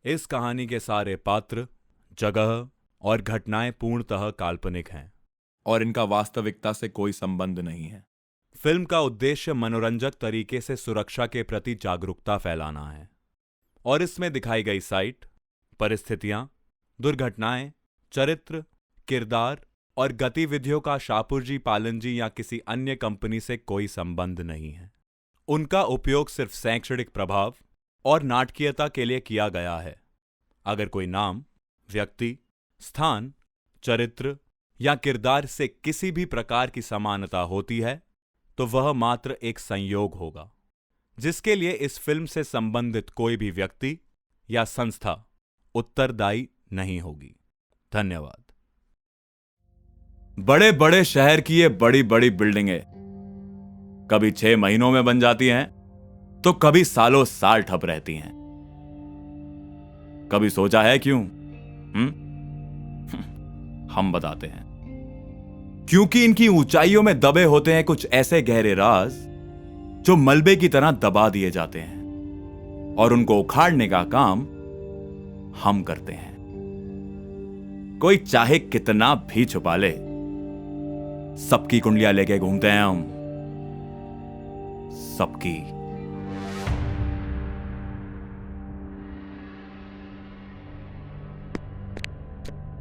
इस कहानी के सारे पात्र, जगह और घटनाएं पूर्णतः काल्पनिक हैं और इनका वास्तविकता से कोई संबंध नहीं है। फिल्म का उद्देश्य मनोरंजक तरीके से सुरक्षा के प्रति जागरूकता फैलाना है और इसमें दिखाई गई साइट, परिस्थितियां, दुर्घटनाएं, चरित्र, किरदार और गतिविधियों का शाहपुरजी पालनजी या किसी अन्य कंपनी से कोई संबंध नहीं है। उनका उपयोग सिर्फ शैक्षणिक प्रभाव और नाटकीयता के लिए किया गया है। अगर कोई नाम, व्यक्ति, स्थान, चरित्र या किरदार से किसी भी प्रकार की समानता होती है तो वह मात्र एक संयोग होगा, जिसके लिए इस फिल्म से संबंधित कोई भी व्यक्ति या संस्था उत्तरदायी नहीं होगी। धन्यवाद। बड़े बड़े शहर की ये बड़ी बड़ी बिल्डिंगें कभी 6 महीनों में बन जाती हैं तो कभी सालों साल ठप रहती हैं। कभी सोचा है क्यों? हम बताते हैं। क्योंकि इनकी ऊंचाइयों में दबे होते हैं कुछ ऐसे गहरे राज जो मलबे की तरह दबा दिए जाते हैं और उनको उखाड़ने का काम हम करते हैं। कोई चाहे कितना भी छुपा ले, सबकी कुंडलियां लेके घूमते हैं हम, सबकी।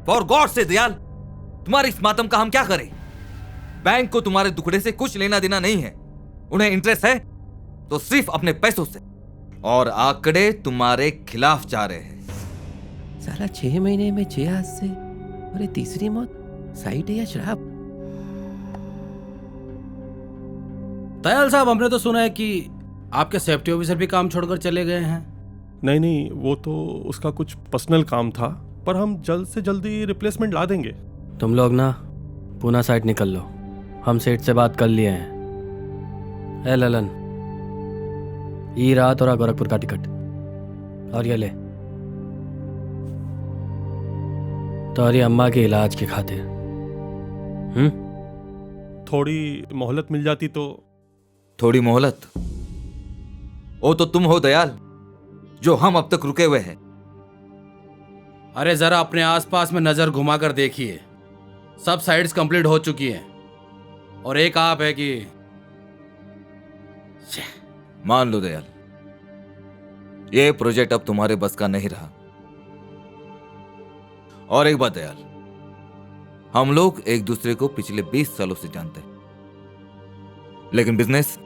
फॉर गॉड से दयाल, तुम्हारे इस मातम का हम क्या करें? बैंक को तुम्हारे दुखड़े से कुछ लेना देना नहीं है। उन्हें इंटरेस्ट है तो सिर्फ अपने पैसों से, और आंकड़े तुम्हारे खिलाफ जा रहे हैं। साला 6 महीने में 6 हादसे और ये तीसरी मौत, साइट है या शराब? दयाल साहब, हमने तो सुना है कि आपके सेफ्टी ऑफिसर भी काम छोड़कर चले गए हैं। नहीं, वो तो उसका कुछ पर्सनल काम था, पर हम जल्द से जल्दी रिप्लेसमेंट ला देंगे। तुम लोग ना पूना साइड निकल लो, हम सेठ से बात कर लिए हैं। ए ललन, ई रात और गोरखपुर का टिकट, और ये ले तुम्हारी अम्मा के इलाज की खातिर। थोड़ी मोहलत मिल जाती तो। थोड़ी मोहलत? वो तो तुम हो दयाल, जो हम अब तक रुके हुए हैं। अरे जरा अपने आसपास में नजर घुमाकर देखिए, सब साइट्स कंप्लीट हो चुकी हैं और एक आप है कि। मान लो दयाल, ये प्रोजेक्ट अब तुम्हारे बस का नहीं रहा। और एक बात दयाल, हम लोग एक दूसरे को पिछले 20 सालों से जानते हैं, लेकिन बिजनेस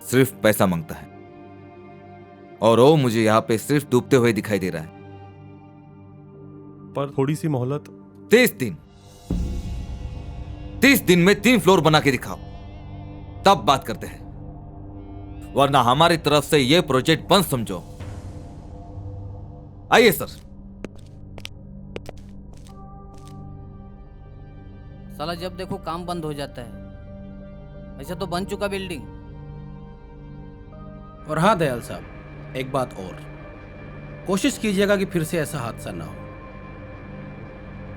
सिर्फ पैसा मांगता है, और वो मुझे यहां पे सिर्फ डूबते हुए दिखाई दे रहा है। पर थोड़ी सी मोहलत। 30 दिन में 3 फ्लोर बना के दिखाओ, तब बात करते हैं, वरना हमारी तरफ से यह प्रोजेक्ट बंद समझो। आइए सर। साला जब देखो काम बंद हो जाता है, ऐसा तो बन चुका बिल्डिंग। और हाँ दयाल साहब, एक बात और, कोशिश कीजिएगा कि फिर से ऐसा हादसा ना हो,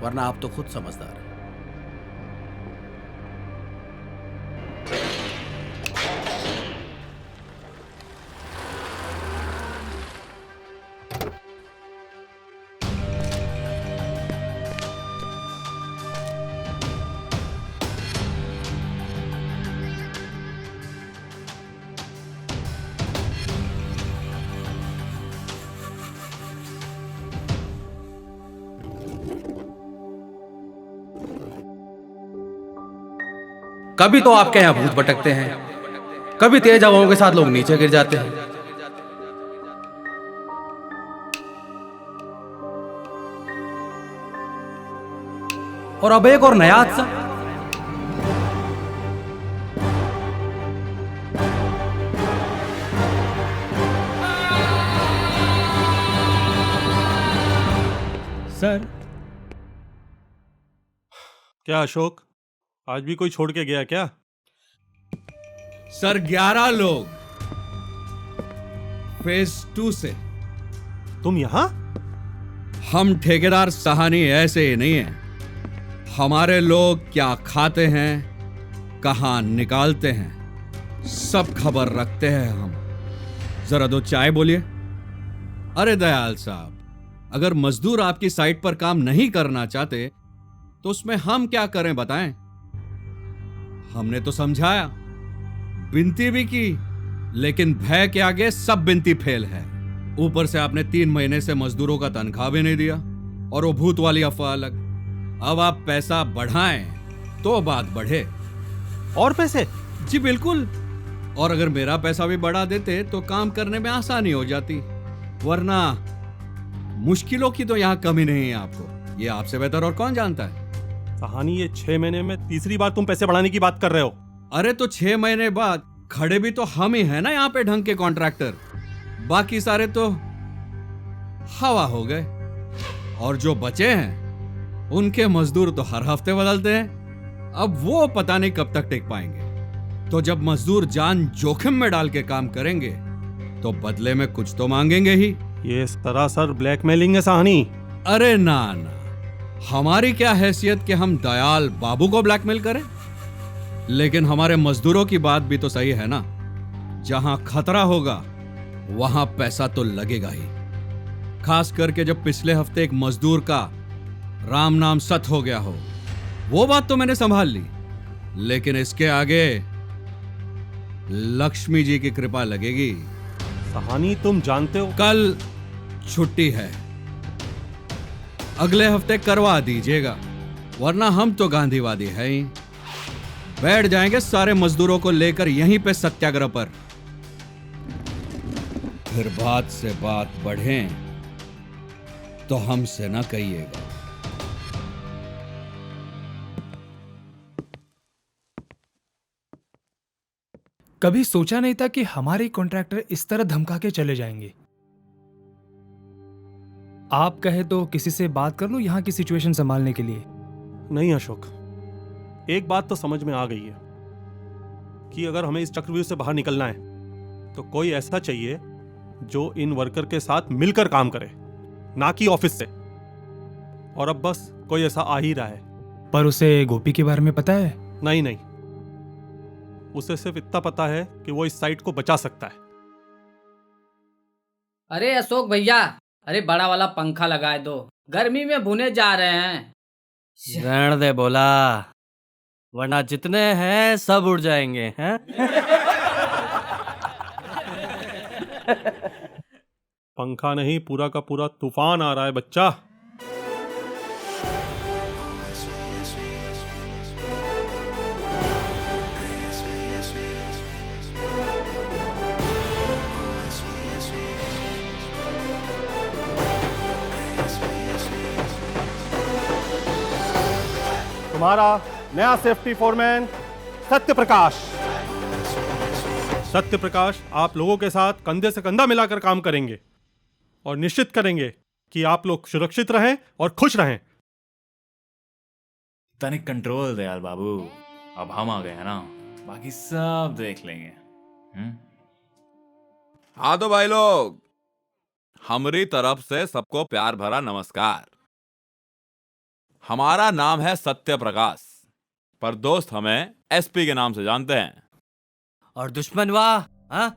वरना आप तो खुद समझदार हैं। कभी तो आपके यहाँ भूत भटकते हैं, कभी तेज हवाओं के साथ लोग नीचे गिर जाते हैं। और अब एक और नया हादसा। सर। क्या अशोक, आज भी कोई छोड़ के गया क्या? सर 11 लोग फेज 2 से। तुम यहां? हम ठेकेदार सहानी ऐसे ही नहीं है। हमारे लोग क्या खाते हैं, कहां निकालते हैं, सब खबर रखते हैं हम। जरा दो चाय बोलिए। अरे दयाल साहब, अगर मजदूर आपकी साइट पर काम नहीं करना चाहते तो उसमें हम क्या करें बताएं? हमने तो समझाया, विनती भी की, लेकिन भय के आगे सब विनती फेल है। ऊपर से आपने 3 महीने से मजदूरों का तनख्वाह भी नहीं दिया, और वो भूत वाली अफवाह अलग। अब आप पैसा बढ़ाएं तो बात बढ़े। और पैसे? जी बिल्कुल। और अगर मेरा पैसा भी बढ़ा देते तो काम करने में आसानी हो जाती, वरना मुश्किलों की तो यहाँ कमी नहीं है आपको। ये आपसे बेहतर और कौन जानता है। कहानी, ये 6 महीने में तीसरी बार तुम पैसे बढ़ाने की बात कर रहे हो। अरे तो 6 महीने बाद खड़े भी तो हम ही हैं ना यहाँ पे ढंग के कॉन्ट्रैक्टर। बाकी सारे तो हवा हो गए, और जो बचे हैं उनके मजदूर तो हर हफ्ते बदलते हैं। अब वो पता नहीं कब तक टिक पाएंगे। तो जब मजदूर जान जोखिम में डाल के काम करेंगे तो बदले में कुछ तो मांगेंगे ही। ये सरासर ब्लैकमेलिंग है साहनी। अरे ना ना, हमारी क्या हैसियत कि हम दयाल बाबू को ब्लैकमेल करें। लेकिन हमारे मजदूरों की बात भी तो सही है ना। जहां खतरा होगा वहां पैसा तो लगेगा ही। खास करके जब पिछले हफ्ते एक मजदूर का राम नाम सत हो गया हो। वो बात तो मैंने संभाल ली, लेकिन इसके आगे लक्ष्मी जी की कृपा लगेगी। कहानी, तुम जानते हो कल छुट्टी है, अगले हफ्ते करवा दीजिएगा, वरना हम तो गांधीवादी है ही। बैठ जाएंगे सारे मजदूरों को लेकर यहीं पे सत्याग्रह पर। फिर बात से बात बढ़े तो हमसे ना कहिएगा। कभी सोचा नहीं था कि हमारे कॉन्ट्रैक्टर इस तरह धमका के चले जाएंगे। आप कहे तो किसी से बात कर लो यहाँ की सिचुएशन संभालने के लिए। नहीं अशोक, एक बात तो समझ में आ गई है कि अगर हमें इस चक्रव्यूह से बाहर निकलना है तो कोई ऐसा चाहिए जो इन वर्कर के साथ मिलकर काम करे, ना कि ऑफिस से। और अब बस कोई ऐसा आ ही रहा है। पर उसे गोपी के बारे में पता है? नहीं नहीं, उसे सिर्फ इतना पता है कि वो इस साइट को बचा सकता है। अरे अशोक भैया, अरे बड़ा वाला पंखा लगाए दो, गर्मी में भुने जा रहे हैं। रहने दे बोला, वरना जितने हैं सब उड़ जाएंगे हैं। पंखा नहीं, पूरा का पूरा तूफान आ रहा है बच्चा। तुम्हारा नया सेफ्टी फोरमैन सत्य प्रकाश। सत्य प्रकाश आप लोगों के साथ कंधे से कंधा मिलाकर काम करेंगे और निश्चित करेंगे कि आप लोग सुरक्षित रहें और खुश रहें। तनिक कंट्रोल दयाल बाबू, अब हम आ गए हैं ना, बाकी सब देख लेंगे। हाँ तो भाई लोग, हमारी तरफ से सबको प्यार भरा नमस्कार। हमारा नाम है सत्य प्रकाश, पर दोस्त हमें एसपी के नाम से जानते हैं। और दुश्मन वाह, हाँ?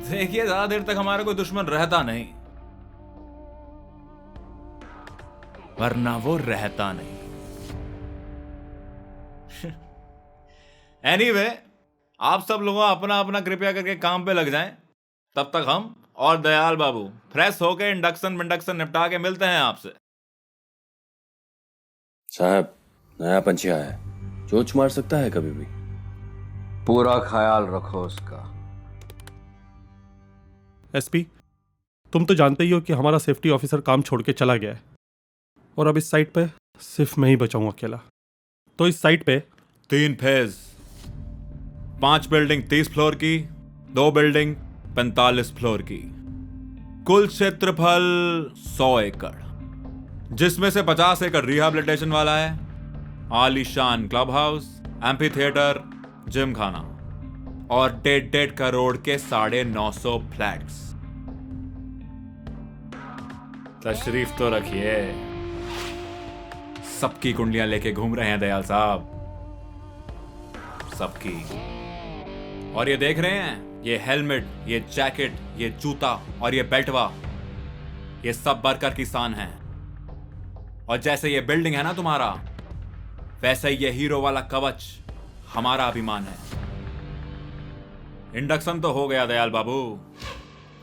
देखिए, ज्यादा देर तक हमारा कोई दुश्मन रहता नहीं, वरना वो रहता नहीं। एनीवे, आप सब लोगों अपना अपना कृपया करके काम पे लग जाएं। तब तक हम और दयाल बाबू फ्रेश होके इंडक्शन निपटा के मिलते हैं आपसे। साहब, नया पंछी आया है, चोंच मार सकता है कभी भी। पूरा ख्याल रखो उसका। एसपी, तुम तो जानते ही हो कि हमारा सेफ्टी ऑफिसर काम छोड़ के चला गया है और अब इस साइट पे सिर्फ मैं ही बचा हूं अकेला। तो इस साइट पे 3 फेज, 5 बिल्डिंग 30 फ्लोर की, 2 बिल्डिंग 45 फ्लोर की, कुल क्षेत्रफल 100 एकड़, जिसमें से 50 एकड़ रिहैबिलिटेशन वाला है, आलीशान club house, amphi theatre, gym खाना और 1.5 करोड़ के 950 फ्लैट्स। तशरीफ तो रखिए। सबकी कुंडलियां लेके घूम रहे हैं दयाल साहब, सबकी। और ये देख रहे हैं, ये हेलमेट, ये जैकेट, ये जूता और ये बेल्टवा ये सब वर्कर किसान हैं। और जैसे ये बिल्डिंग है ना तुम्हारा, वैसे ही ये हीरो वाला कवच हमारा अभिमान है। इंडक्शन तो हो गया दयाल बाबू,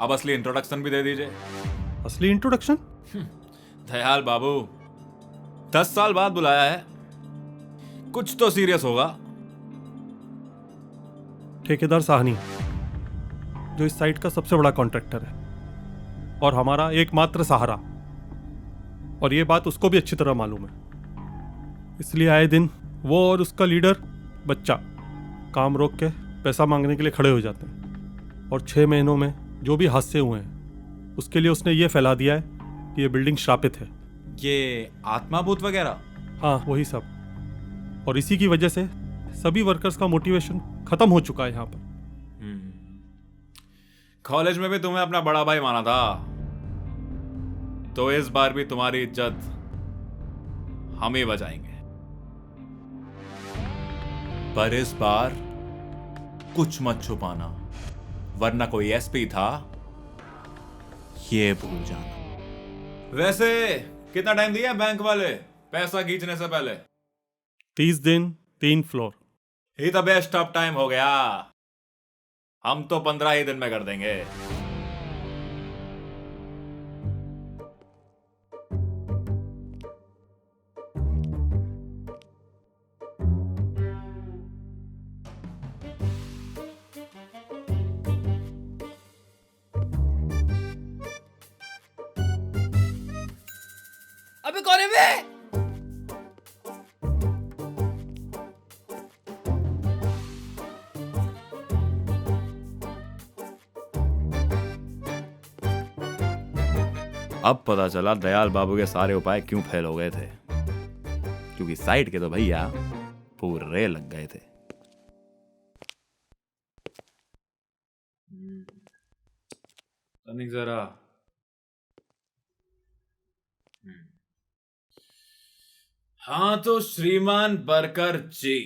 अब असली इंट्रोडक्शन भी दे दीजिए। असली इंट्रोडक्शन? दयाल बाबू 10 साल बाद बुलाया है, कुछ तो सीरियस होगा। ठेकेदार साहनी, जो इस साइट का सबसे बड़ा कॉन्ट्रैक्टर है और हमारा एकमात्र सहारा, और ये बात उसको भी अच्छी तरह मालूम है। इसलिए आए दिन वो और उसका लीडर बच्चा काम रोक के पैसा मांगने के लिए खड़े हो जाते हैं। और 6 महीनों में जो भी हादसे हुए हैं उसके लिए उसने ये फैला दिया है कि ये बिल्डिंग श्रापित है। ये आत्माभूत वगैरह? हाँ, वही सब। और इसी की वजह से सभी वर्कर्स का मोटिवेशन खत्म हो चुका है यहाँ पर। कॉलेज में भी तुम्हें अपना बड़ा भाई माना था, तो इस बार भी तुम्हारी इज्जत हम ही बचाएंगे। पर इस बार कुछ मत छुपाना, वरना कोई एसपी था ये भूल जाना। वैसे कितना टाइम दिया बैंक वाले पैसा खींचने से पहले? 30 दिन 3 फ्लोर। ही तो बेस्ट ऑफ टाइम हो गया, हम तो 15 ही दिन में कर देंगे। अबे कौन है बे? अब पता चला दयाल बाबू के सारे उपाय क्यों फेल हो गए थे, क्योंकि साइड के तो भैया पूरे लग गए थे। तनिक जरा हाँ, तो श्रीमान बरकर जी,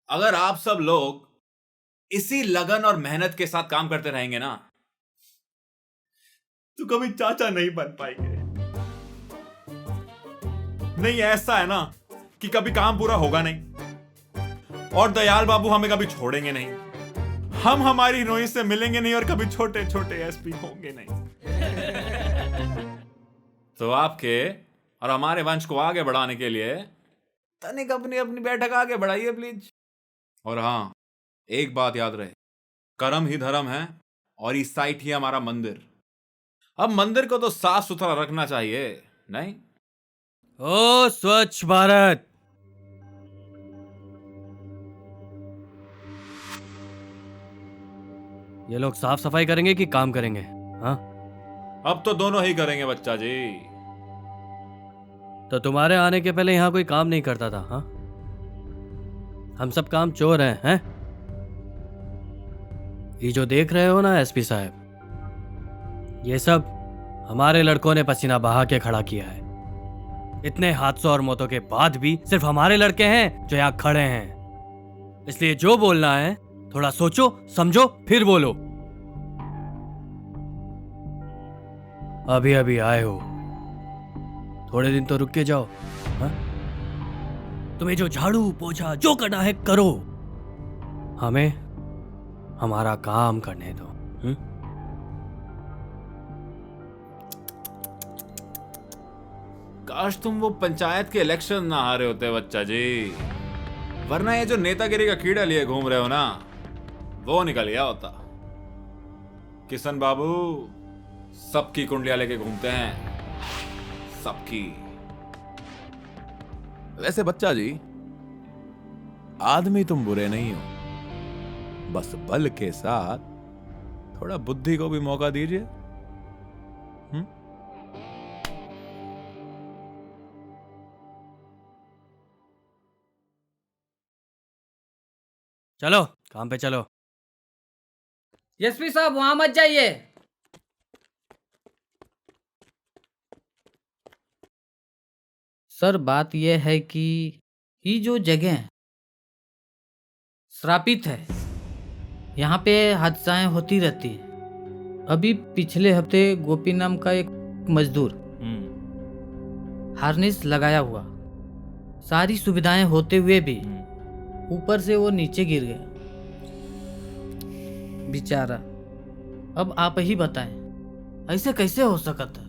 अगर आप सब लोग इसी लगन और मेहनत के साथ काम करते रहेंगे ना, तो कभी चाचा नहीं बन पाएंगे। नहीं, ऐसा है ना कि कभी काम पूरा होगा नहीं, और दयाल बाबू हमें कभी छोड़ेंगे नहीं, हम हमारी हीरोइन से मिलेंगे नहीं, और कभी छोटे छोटे एसपी होंगे नहीं। तो आपके और हमारे वंश को आगे बढ़ाने के लिए तनिक अपनी अपनी बैठक आगे बढ़ाइए प्लीज। और हाँ, एक बात याद रहे, कर्म ही धर्म है, और इस साइट ही हमारा मंदिर। अब मंदिर को तो साफ सुथरा रखना चाहिए, नहीं? ओ स्वच्छ भारत, ये लोग साफ सफाई करेंगे कि काम करेंगे? हाँ, अब तो दोनों ही करेंगे बच्चा जी। तो तुम्हारे आने के पहले यहाँ कोई काम नहीं करता था? हाँ, हम सब काम चोर हैं? ये जो देख रहे हो ना एसपी साहब, ये सब हमारे लड़कों ने पसीना बहा के खड़ा किया है। इतने हादसों और मौतों के बाद भी सिर्फ हमारे लड़के हैं जो यहाँ खड़े हैं। इसलिए जो बोलना है थोड़ा सोचो समझो फिर बोलो। अभी अभी आए हो, थोड़े दिन तो रुक के जाओ। हाँ? तुम्हें जो झाड़ू पोछा जो करना है करो, हमें हमारा काम करने दो। काश तुम वो पंचायत के इलेक्शन ना हारे होते बच्चा जी, वरना ये जो नेतागिरी का कीड़ा लिए घूम रहे हो ना, वो निकल गया होता। किशन बाबू सबकी कुंडलियां लेके घूमते हैं, सबकी। वैसे बच्चा जी, आदमी तुम बुरे नहीं हो, बस बल के साथ थोड़ा बुद्धि को भी मौका दीजिए। चलो काम पे चलो। एसपी साहब वहां मत जाइए। सर बात यह है कि ये जो जगह श्रापित है, यहाँ पे हादसाएं होती रहती हैं। अभी पिछले हफ्ते गोपी नाम का एक मजदूर हार्नेस लगाया हुआ, सारी सुविधाएं होते हुए भी ऊपर से वो नीचे गिर गया बेचारा। अब आप ही बताएं, ऐसे कैसे हो सकता?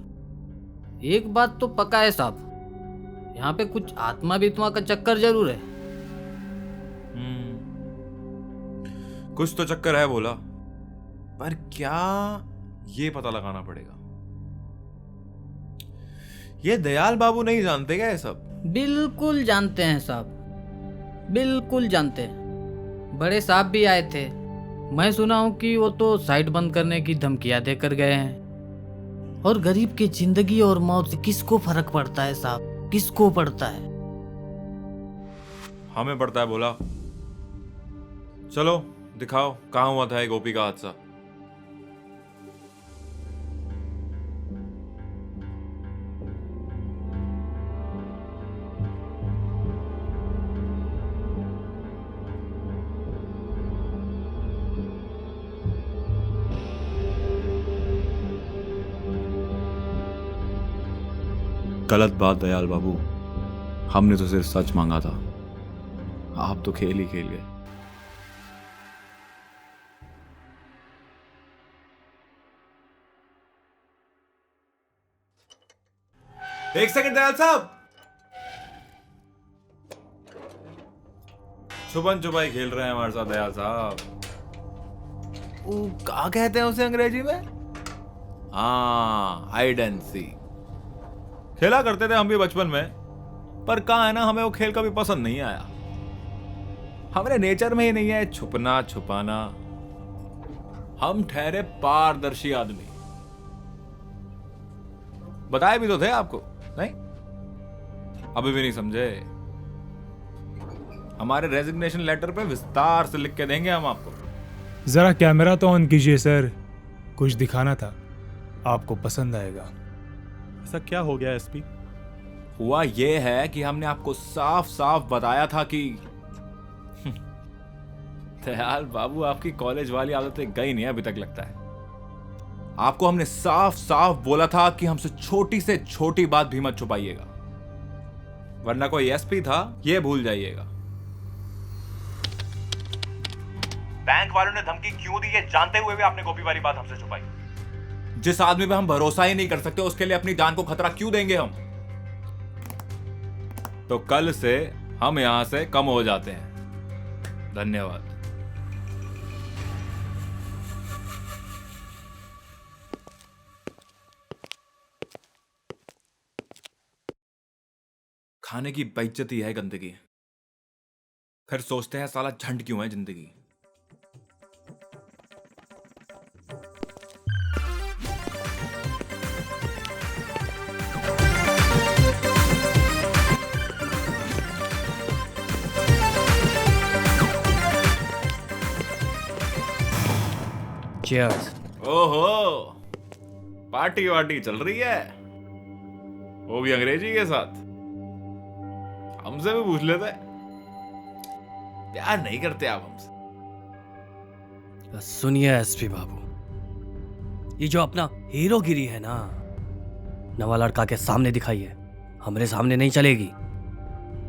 एक बात तो पक्का है साहब, यहाँ पे कुछ आत्मा वित्मा का चक्कर जरूर है। कुछ तो चक्कर है बोला, पर क्या, ये पता लगाना पड़ेगा। ये दयाल बाबू नहीं जानते क्या ये सब? बिल्कुल जानते हैं साहब, बिल्कुल जानते हैं। बड़े साहब भी आए थे, मैं सुना हूं कि वो तो साइट बंद करने की धमकियां देकर गए हैं। और गरीब की जिंदगी और मौत से किसको फर्क पड़ता है साहब, किसको पड़ता है? हमें पड़ता है बोला। चलो दिखाओ कहां हुआ था ये गोपी का हादसा। गलत बात दयाल बाबू, हमने तो सिर्फ सच मांगा था, आप तो खेल ही खेल गए। एक सेकंड दयाल साहब, छुपन छुपाई खेल रहे हैं हमारे साथ दयाल साहब। वो क्या कहते हैं उसे अंग्रेजी में? हाँ, हाइड एंड सीक खेला करते थे हम भी बचपन में, पर कहाँ है ना, हमें वो खेल कभी पसंद नहीं आया। हमारे नेचर में ही नहीं है छुपना छुपाना। हम ठहरे पारदर्शी आदमी। बताए भी तो थे आपको, नहीं? अभी भी नहीं समझे? हमारे रेजिग्नेशन लेटर पे विस्तार से लिख के देंगे हम आपको। जरा कैमरा तो ऑन कीजिए सर, कुछ दिखाना था, आपको पसंद आएगा। ऐसा क्या हो गया एसपी? हुआ ये है कि हमने आपको साफ साफ बताया था कि दयाल बाबू आपकी कॉलेज वाली आदतें गई नहीं अभी तक लगता है। आपको हमने साफ साफ बोला था कि हमसे छोटी से छोटी बात भी मत छुपाइएगा, वरना कोई एसपी था ये भूल जाइएगा। बैंक वालों ने धमकी क्यों दी ये जानते हुए भी आपने गोपी वाली बात हमसे छुपाई। जिस आदमी पे हम भरोसा ही नहीं कर सकते उसके लिए अपनी जान को खतरा क्यों देंगे हम? तो कल से हम यहां से कम हो जाते हैं। धन्यवाद। खाने की बेइज्जती है गंदगी, फिर सोचते हैं साला झंड क्यों है जिंदगी। Cheers. ओहो, पार्टी वार्टी चल रही है, वो भी अंग्रेजी के साथ। हमसे भी पूछ लेते, प्यार नहीं करते आप हमसे? सुनिए एसपी बाबू, ये जो अपना हीरोगिरी है ना, नवा लड़का के सामने दिखाइए, हमारे सामने नहीं चलेगी।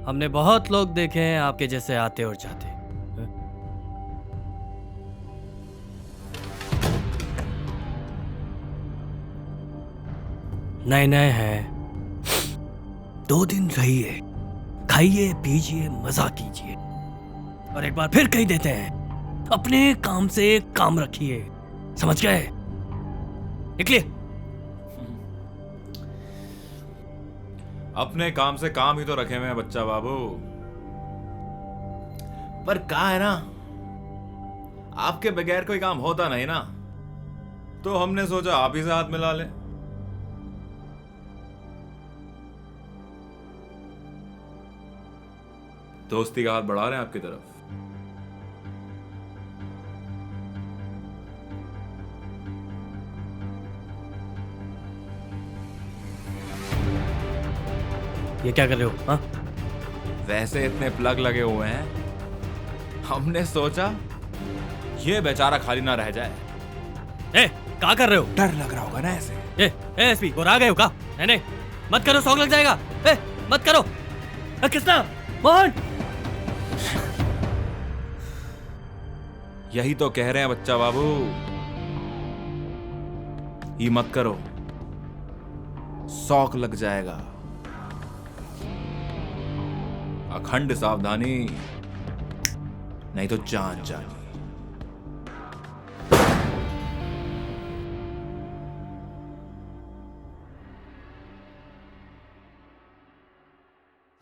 हमने बहुत लोग देखे हैं आपके जैसे आते और जाते। नए नए हैं, 2 दिन रहिए, खाइए पीजिए मजा कीजिए, और एक बार फिर कह देते हैं अपने काम से काम रखिए, समझ गए? निकलिए। अपने काम से काम ही तो रखे हुए हैं बच्चा बाबू, पर क्या है ना, आपके बगैर कोई काम होता नहीं ना, तो हमने सोचा आप ही से हाथ मिला लें। दोस्ती का हाथ बढ़ा रहे हैं आपकी तरफ। ये क्या कर रहे हो? हाँ, वैसे इतने प्लग लगे हुए हैं, हमने सोचा ये बेचारा खाली ना रह जाए, ए, क्या कर रहे हो? डर लग रहा होगा ना ऐसे। एसपी घुरा गए हो का? नहीं मत करो, सॉन्ग लग जाएगा। मत करो। कृष्णा, मोहन। यही तो कह रहे हैं बच्चा बाबू, ये मत करो, शौक लग जाएगा। अखंड सावधानी, नहीं तो जान जानी।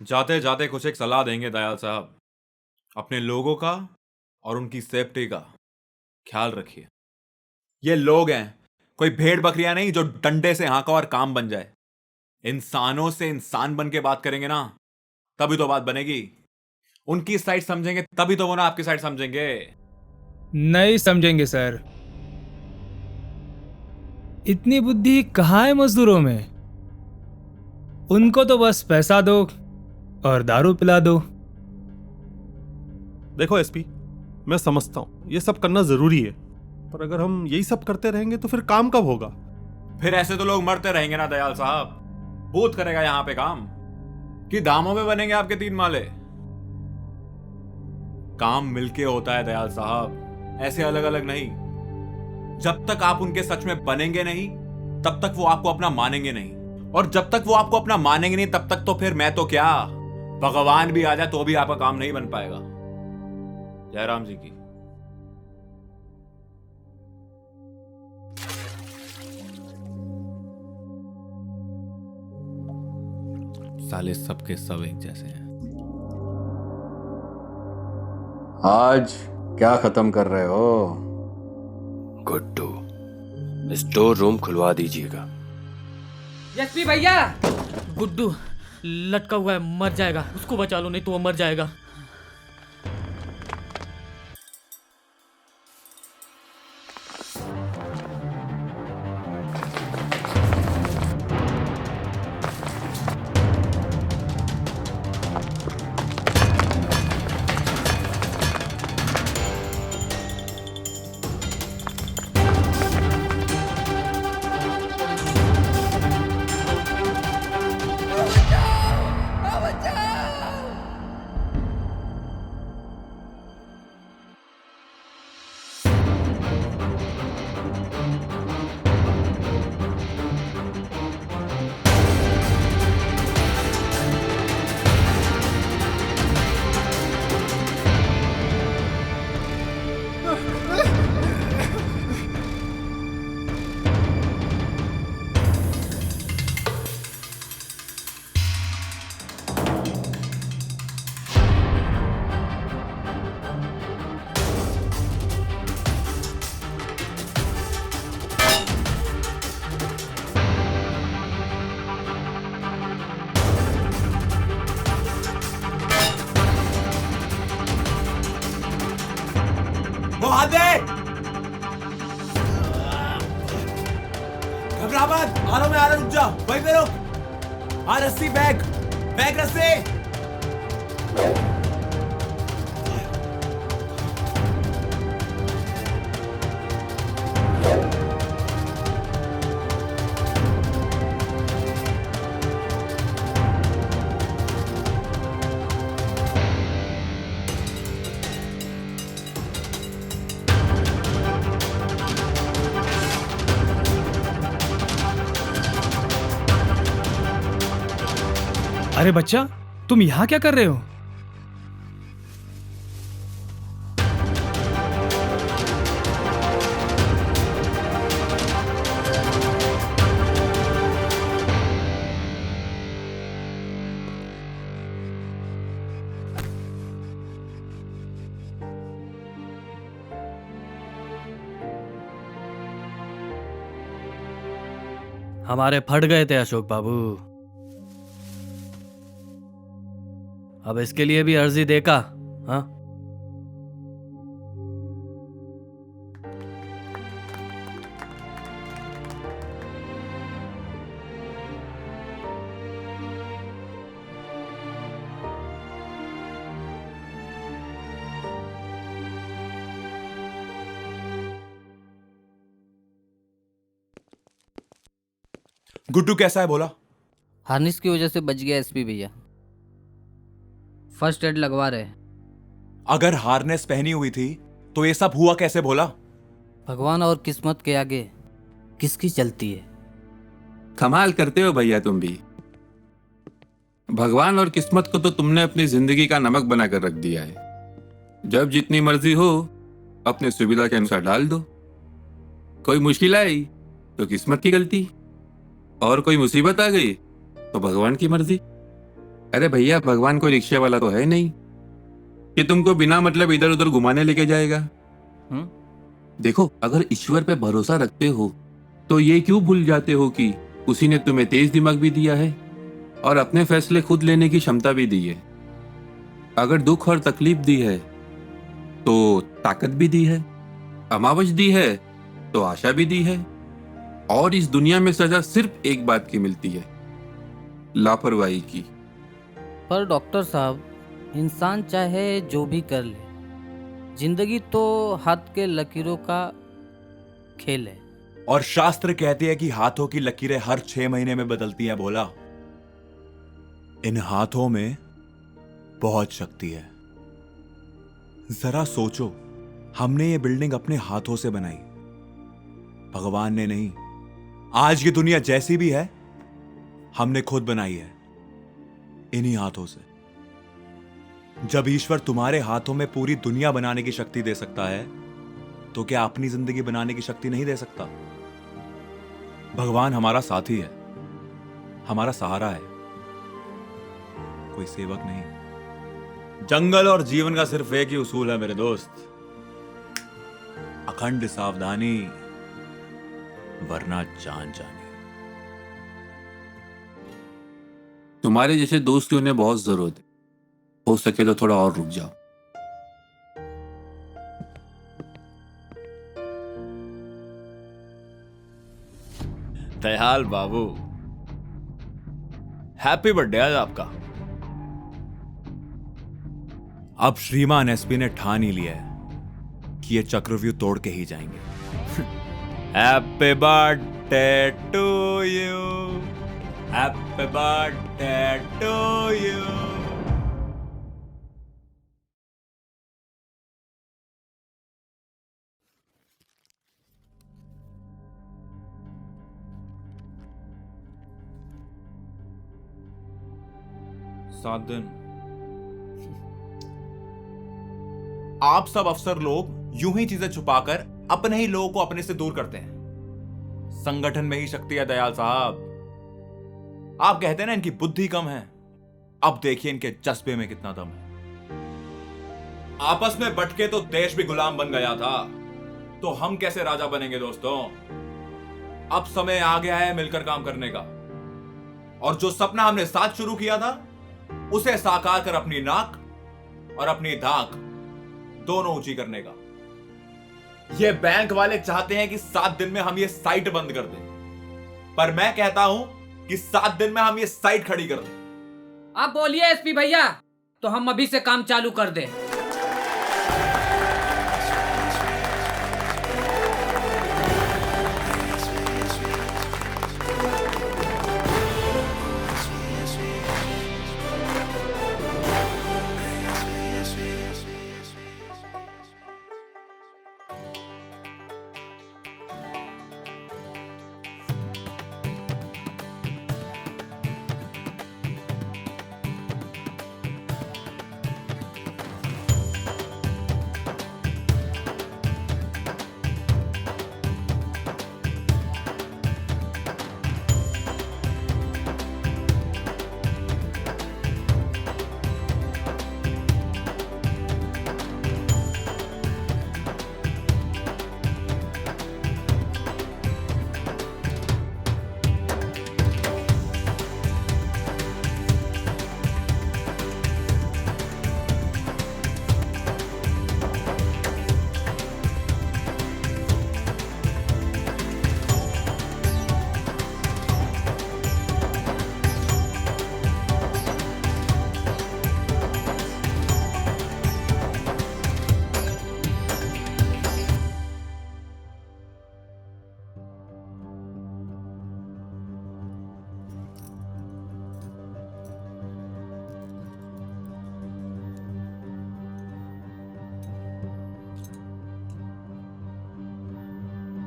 जाते जाते कुछ एक सलाह देंगे दयाल साहब। अपने लोगों का और उनकी सेफ्टी का ख्याल रखिए। ये लोग हैं, कोई भेड़ बकरियां नहीं जो डंडे से हाँका और काम बन जाए। इंसानों से इंसान बन के बात करेंगे ना, तभी तो बात बनेगी। उनकी साइड समझेंगे तभी तो वो ना आपकी साइड समझेंगे। नहीं समझेंगे सर। इतनी बुद्धि कहाँ है मजदूरों में? उनको तो बस पैसा दो और दारू पिला दो। देखो एसपी, मैं समझता हूं ये सब करना जरूरी है, पर अगर हम यही सब करते रहेंगे तो फिर काम कब होगा? फिर ऐसे तो लोग मरते रहेंगे ना दयाल साहब। बूथ करेगा यहां पे काम कि दामों में बनेंगे आपके 3 माले? काम मिलके होता है दयाल साहब, ऐसे अलग अलग नहीं। जब तक आप उनके सच में बनेंगे नहीं, तब तक वो आपको अपना मानेंगे नहीं, और जब तक वो आपको अपना मानेंगे नहीं, तब तक तो फिर मैं तो क्या, भगवान भी आ जाए तो भी आपका काम नहीं बन पाएगा। जयराम जी की। साले सबके सब एक जैसे हैं। आज क्या खत्म कर रहे हो? गुड्डू, स्टोर रूम खुलवा दीजिएगा। एसपी भैया, गुड्डू लटका हुआ है, मर जाएगा। उसको बचा लो, नहीं तो वो मर जाएगा। घबरा मत, आ रहा रुक जा, वहीं पे रुक। रस्सी, बैग रस्सी। अरे बच्चा, तुम यहाँ क्या कर रहे हो? हमारे फट गए थे अशोक बाबू। अब इसके लिए भी अर्जी देका? हाँ, गुड्डू कैसा है बोला? हार्निस की वजह से बच गया एसपी भैया। फर्स्ट एड लगवा रहे हैं। अगर हार्नेस पहनी हुई थी तो ये सब हुआ कैसे बोला? भगवान और किस्मत के आगे किसकी चलती है? कमाल करते हो भैया तुम भी। भगवान और किस्मत को तो तुमने अपनी जिंदगी का नमक बनाकर रख दिया है। जब जितनी मर्जी हो अपने सुविधा के अनुसार डाल दो। कोई मुश्किल आई तो किस्मत की गलती, और कोई मुसीबत आ गई तो भगवान की मर्जी। अरे भैया, भगवान कोई रिक्शे वाला तो है नहीं कि तुमको बिना मतलब इधर उधर घुमाने लेके जाएगा। देखो, अगर ईश्वर पे भरोसा रखते हो तो ये क्यों भूल जाते हो कि उसी ने तुम्हें तेज दिमाग भी दिया है और अपने फैसले खुद लेने की क्षमता भी दी है। अगर दुख और तकलीफ दी है तो ताकत भी दी है, अमावस दी है तो आशा भी दी है। और इस दुनिया में सजा सिर्फ एक बात की मिलती है, लापरवाही की। पर डॉक्टर साहब, इंसान चाहे जो भी कर ले, जिंदगी तो हाथ के लकीरों का खेल है। और शास्त्र कहते हैं कि हाथों की लकीरें हर 6 महीने में बदलती हैं बोला। इन हाथों में बहुत शक्ति है। जरा सोचो, हमने ये बिल्डिंग अपने हाथों से बनाई, भगवान ने नहीं। आज की दुनिया जैसी भी है हमने खुद बनाई है, इन्हीं हाथों से। जब ईश्वर तुम्हारे हाथों में पूरी दुनिया बनाने की शक्ति दे सकता है तो क्या अपनी जिंदगी बनाने की शक्ति नहीं दे सकता? भगवान हमारा साथी है, हमारा सहारा है, कोई सेवक नहीं। जंगल और जीवन का सिर्फ एक ही उसूल है मेरे दोस्त, अखंड सावधानी वरना जान जानी। तुम्हारे जैसे दोस्त की उन्हें बहुत जरूरत है। हो सके तो थोड़ा और रुक जाओ। दयाल बाबू, हैप्पी बर्थडे आज आपका। अब श्रीमान एसपी ने ठान ही लिया है कि ये चक्रव्यूह तोड़ के ही जाएंगे। Happy birthday to you, happy birthday to you. सात दिन आप सब अफसर लोग यूं ही चीजें छुपाकर अपने ही लोगों को अपने से दूर करते हैं। संगठन में ही शक्ति है दयाल साहब। आप कहते हैं ना इनकी बुद्धि कम है, अब देखिए इनके जज्बे में कितना दम है। आपस में बटके तो देश भी गुलाम बन गया था, तो हम कैसे राजा बनेंगे दोस्तों? अब समय आ गया है मिलकर काम करने का, और जो सपना हमने साथ शुरू किया था उसे साकार कर अपनी नाक और अपनी धाक दोनों ऊंची करने का। ये बैंक वाले चाहते हैं कि 7 दिन में हम ये साइट बंद कर दें, पर मैं कहता हूं कि 7 दिन में हम ये साइट खड़ी कर दें। आप बोलिए एसपी भैया, तो हम अभी से काम चालू कर दें।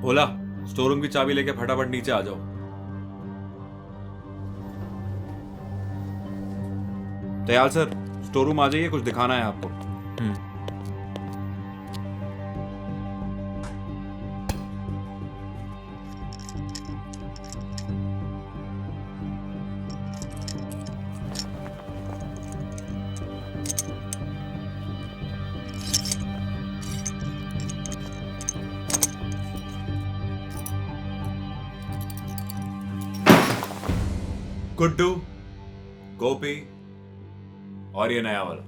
भोला, स्टोर रूम की चाबी लेके फटाफट नीचे आ जाओ। दयाल सर, स्टोर रूम आ जाइए, कुछ दिखाना है आपको। गुड्डू, गोपी और ये नया वाला।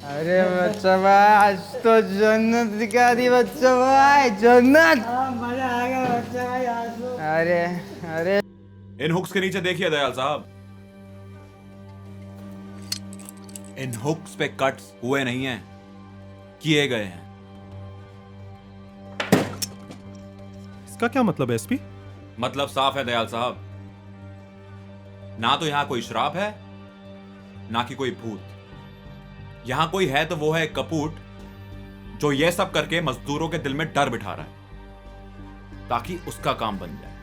अरे बच्चा भाई, आज तो जन्नत दिखा दी बच्चा भाई, जन्नत। मजा आ गया बच्चा भाई आज तो। अरे अरे इन हुक्स के नीचे देखिए दयाल साहब, इन हुक्स पे कट्स हुए नहीं हैं, किए गए हैं। इसका क्या मतलब है एसपी? मतलब साफ है दयाल साहब, ना तो यहां कोई श्राप है, ना कि कोई भूत। यहां कोई है तो वो है एक कपूट, जो ये सब करके मजदूरों के दिल में डर बिठा रहा है ताकि उसका काम बन जाए।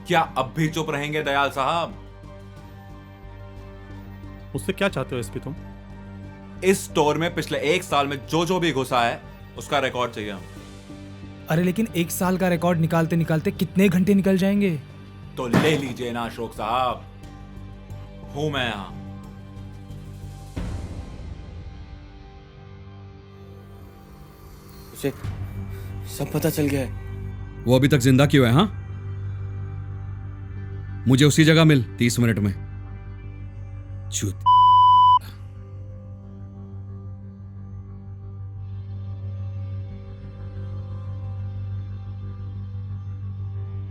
क्या अब भी चुप रहेंगे दयाल साहब? मुझसे क्या चाहते हो एसपी तुम? इस स्टोर में पिछले 1 साल में जो भी घुसा है उसका रिकॉर्ड चाहिए हम। अरे लेकिन 1 साल का रिकॉर्ड निकालते निकालते कितने घंटे निकल जाएंगे? तो ले लीजिए ना अशोक साहब, हूं मैं यहां। उसे सब पता चल गया है। वो अभी तक जिंदा क्यों है? हाँ, मुझे उसी जगह मिल 30 मिनट में। चूत।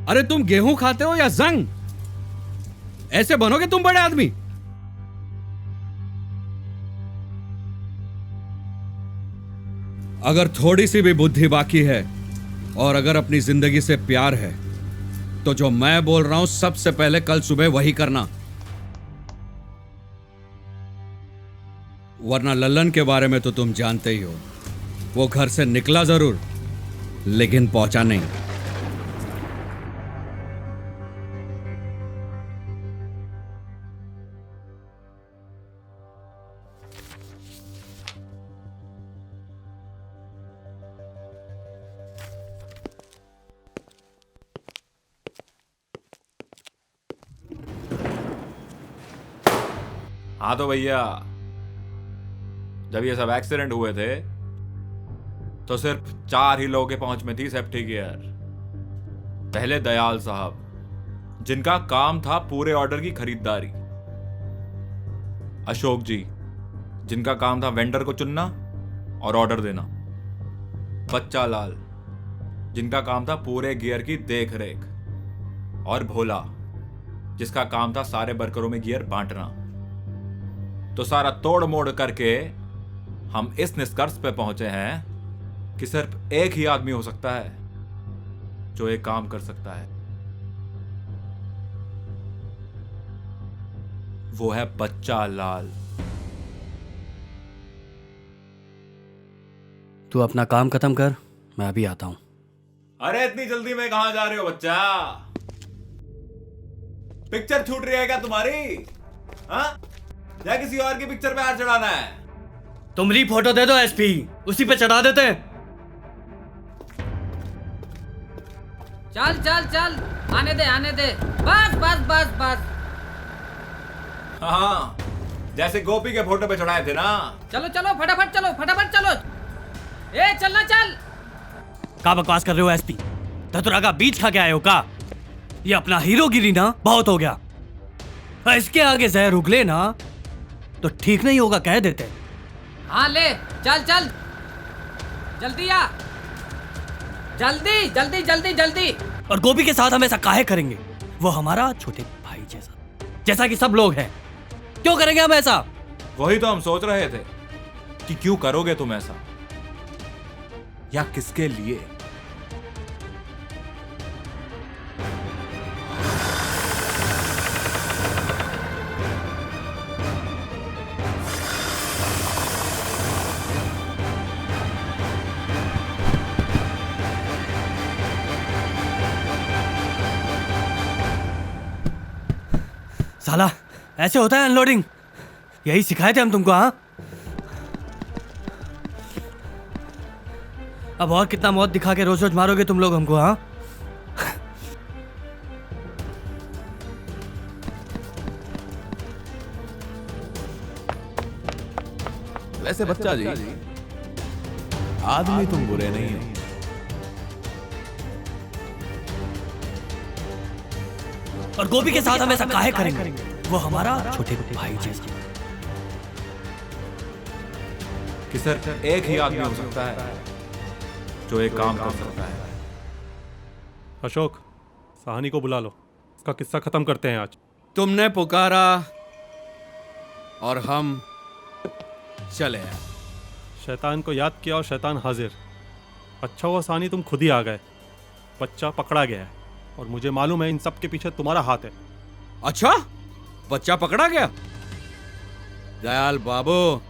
अरे तुम गेहूं खाते हो या जंग? ऐसे बनोगे तुम बड़े आदमी? अगर थोड़ी सी भी बुद्धि बाकी है और अगर अपनी जिंदगी से प्यार है तो जो मैं बोल रहा हूं सबसे पहले कल सुबह वही करना, वरना लल्लन के बारे में तो तुम जानते ही हो। वो घर से निकला जरूर लेकिन पहुंचा नहीं। हाँ तो भैया, जब ये सब एक्सीडेंट हुए थे तो सिर्फ 4 ही लोगों के पहुंच में थी सेफ्टी गियर। पहले दयाल साहब, जिनका काम था पूरे ऑर्डर की खरीदारी। अशोक जी, जिनका काम था वेंडर को चुनना और ऑर्डर देना। बच्चा लाल, जिनका काम था पूरे गियर की देख रेख। और भोला, जिसका काम था सारे वर्करों में गियर बांटना। तो सारा तोड़ मोड़ करके हम इस निष्कर्ष पे पहुंचे हैं कि सिर्फ एक ही आदमी हो सकता है जो एक काम कर सकता है, वो है बच्चा लाल। तू अपना काम खत्म कर, मैं अभी आता हूं। अरे इतनी जल्दी में कहां जा रहे हो बच्चा? पिक्चर छूट रही है क्या तुम्हारी? हाँ, या किसी और की पिक्चर पे हाथ चढ़ाना है? तुम फोटो दे दो एसपी, उसी पे चढ़ा देते हैं। चल चल चल, आने दे, बस बस बस बस। हाँ, जैसे गोपी के फोटो पे चढ़ाए थे ना। चलो चलो, फटाफट चलो। ए चलना चल। का बकवास कर रहे हो एसपी? धतुरा का बीज खा के आए हो का? ये अपना हीरोगिरी ना बहुत हो गया। इसके आगे जहर उगले ना तो ठीक नहीं होगा, कह देते। हाँ ले, चल चल, जल्दी आ, जल्दी। और गोपी के साथ हम ऐसा काहे करेंगे? वो हमारा छोटे भाई जैसा कि सब लोग हैं। क्यों करेंगे हम ऐसा? वही तो हम सोच रहे थे कि क्यों करोगे तुम ऐसा, या किसके लिए? साला ऐसे होता है अनलोडिंग? यही सिखाए थे हम तुमको, हाँ? अब और कितना मौत दिखा के रोज रोज मारोगे तुम लोग हमको, हाँ? वैसे बच्चा जी, आदमी तुम बुरे नहीं हो। और गोपी के साथ हम ऐसा काहे करेंगे? वो हमारा छोटे भाई जैसा। कि सर एक ही आदमी हो सकता है जो एक काम कर सकता है। अशोक, साहनी को बुला लो, इसका किस्सा खत्म करते हैं आज। तुमने पुकारा और हम चले आए। शैतान को याद किया और शैतान हाजिर। अच्छा हुआ साहनी तुम खुद ही आ गए। बच्चा पकड़ा गया है और मुझे मालूम है इन सब के पीछे तुम्हारा हाथ है। अच्छा, बच्चा पकड़ा गया? दयाल बाबू,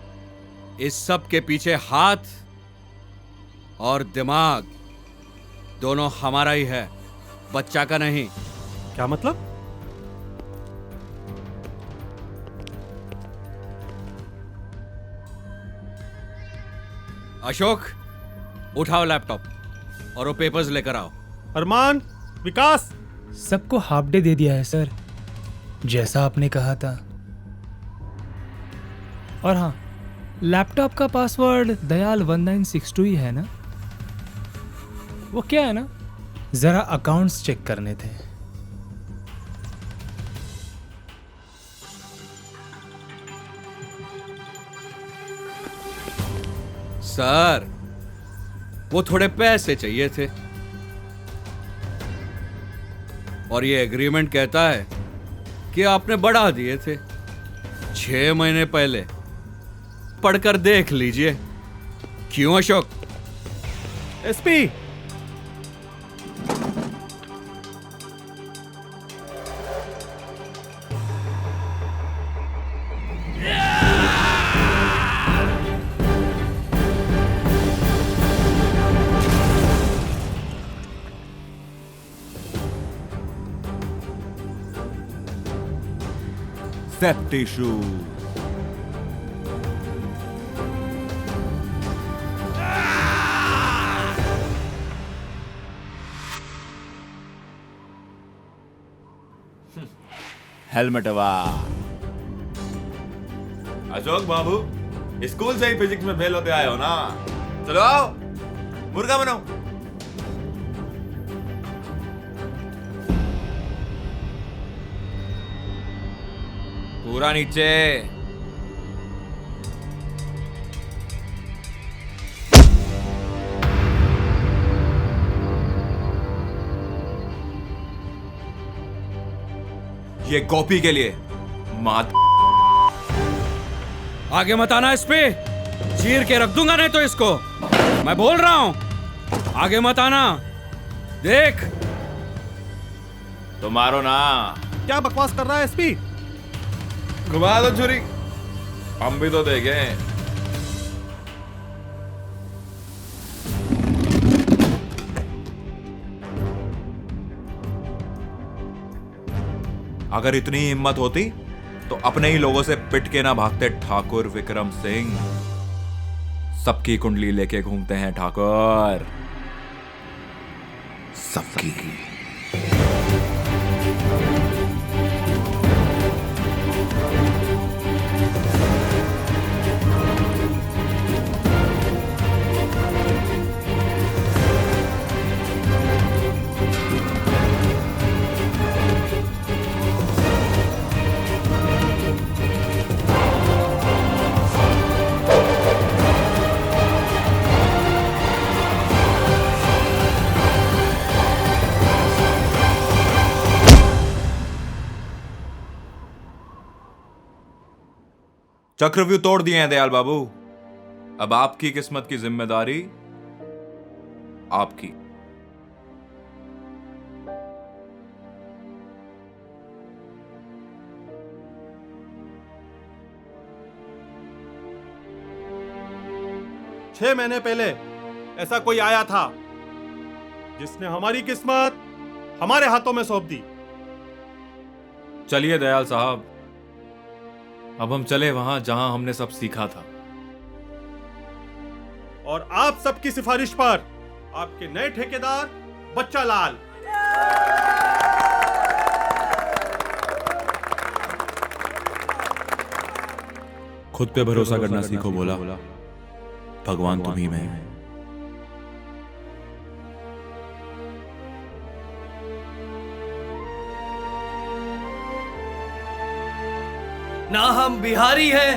इस सब के पीछे हाथ और दिमाग दोनों हमारा ही है, बच्चा का नहीं। क्या मतलब? अशोक, उठाओ लैपटॉप और वो पेपर्स लेकर आओ। अरमान, विकास, सबको हाफ डे दे दिया है सर, जैसा आपने कहा था। और हाँ, लैपटॉप का पासवर्ड दयाल 1962 ही है ना? वो क्या है ना, जरा अकाउंट्स चेक करने थे। सर, वो थोड़े पैसे चाहिए थे और ये एग्रीमेंट कहता है कि आपने बढ़ा दिए थे 6 महीने पहले। पढ़कर देख लीजिए। क्यों अशोक? एसपी, सेफ्टी शू। हेलमेट वाह। अशोक बाबू, स्कूल से ही फिजिक्स में फेल होते आए हो ना? चलो आओ, मुर्गा बनो। पूरा नीचे। ये गोपी के लिए मात। आगे मत आना इस पे, चीर के रख दूंगा नहीं तो इसको। मैं बोल रहा हूं, आगे मत आना। देख, तो मारो ना। क्या बकवास कर रहा है एसपी? घुमा दो छुरी, हम भी तो देखें। अगर इतनी हिम्मत होती तो अपने ही लोगों से पिट के ना भागते ठाकुर विक्रम सिंह। सबकी कुंडली लेके घूमते हैं ठाकुर, सबकी। चक्रव्यूह तोड़ दिए हैं दयाल बाबू। अब आपकी किस्मत की जिम्मेदारी आपकी। छह महीने पहले ऐसा कोई आया था जिसने हमारी किस्मत हमारे हाथों में सौंप दी। चलिए दयाल साहब, अब हम चले वहां जहां हमने सब सीखा था। और आप सबकी सिफारिश पर आपके नए ठेकेदार बच्चा लाल। खुद पे भरोसा करना सीखो बोला, भगवान तुम्ही में है। ना हम बिहारी हैं,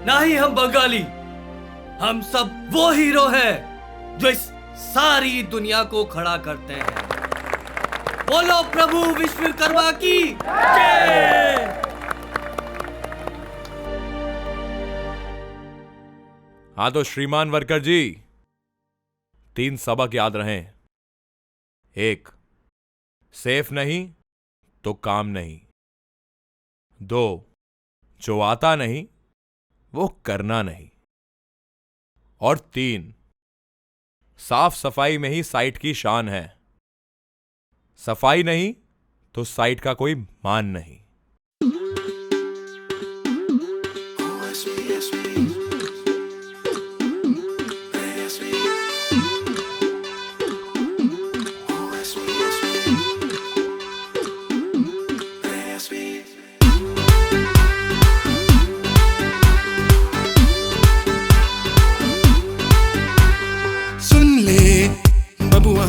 ना ही हम बंगाली। हम सब वो हीरो हैं जो इस सारी दुनिया को खड़ा करते हैं। बोलो प्रभु विश्वकर्मा की जय। हाँ तो श्रीमान वर्कर जी, 3 सबक याद रहें। 1, सेफ नहीं तो काम नहीं। 2, जो आता नहीं वो करना नहीं। और 3, साफ सफाई में ही साइट की शान है। सफाई नहीं तो साइट का कोई मान नहीं।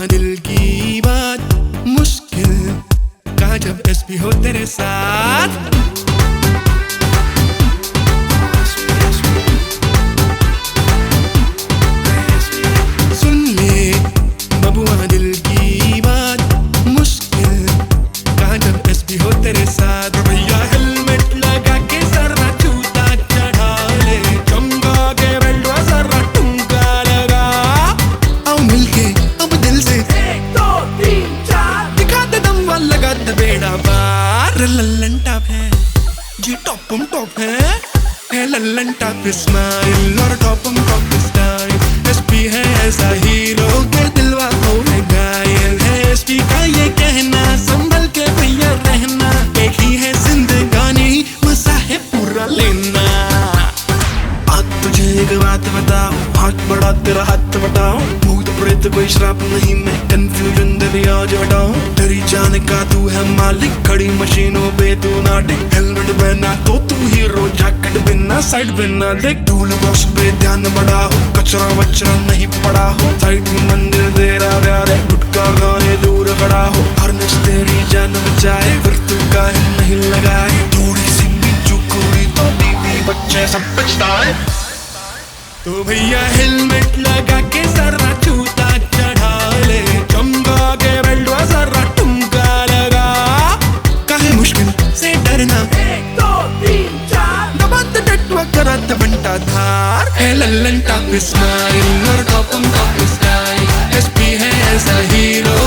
दिल की बात मुश्किल कहा जब एसपी हो तेरे साथ। सुन ले बबुआ दिल की बात मुश्किल कहा जब एसपी हो तेरे साथ। भैया हेलमेट लगा के जरा जूता चढ़ा ले, चमका के बेल्ट जरा ठुमका लगा। आओ मिलके से 1 2 3 4 दिखा दे दम वाला, लगा दे बेड़ा पार। लल्लन टॉप है जी, टॉप है लल्लन टॉप स्माइल और टॉप स्टाइल। एसपी है ऐसा हीरो के दिलवा हो घायल है। एसपी का ये कहना संभल के भैया रहना, एक ही है जिंदगानी मजा है पूरा लेना। आज तुझे एक बात बताओ, हाथ बढ़ा तेरा हाथ बताओ। प्रेत कोई श्राप नहीं, मैं कंफ्यूजन दे आज हटाऊं। तेरी जान का तू है मालिक, खड़ी मशीनों पे तू नाटिक। हेलमेट पहना तो तू हीरो, जैकेट बिना साइड बिना देख। टूल बॉक्स पे ध्यान बढ़ाओ, कचरा वचरा नहीं पड़ा हो। साइड में मंदिर तेरा प्यार है, गुटका गाने दूर खड़ा हो। हार्नेस तेरी जान बचाए, फिर तू काहे नहीं लगाए। थोड़ी सी भी चूक हुई तो बीवी बच्चे सब पछताए। तो भैया हेलमेट लगा के जरा जूता चढ़ा ले, चमका के बेल्ट जरा ठुमका लगा। काहे मुश्किल से डरना, 1 2 3 4 दबा दे नेटवर्क करा दे बंटा धार। है लल्लन टॉप स्माइल और टॉप स्टाइल। एसपी है ऐसा हीरो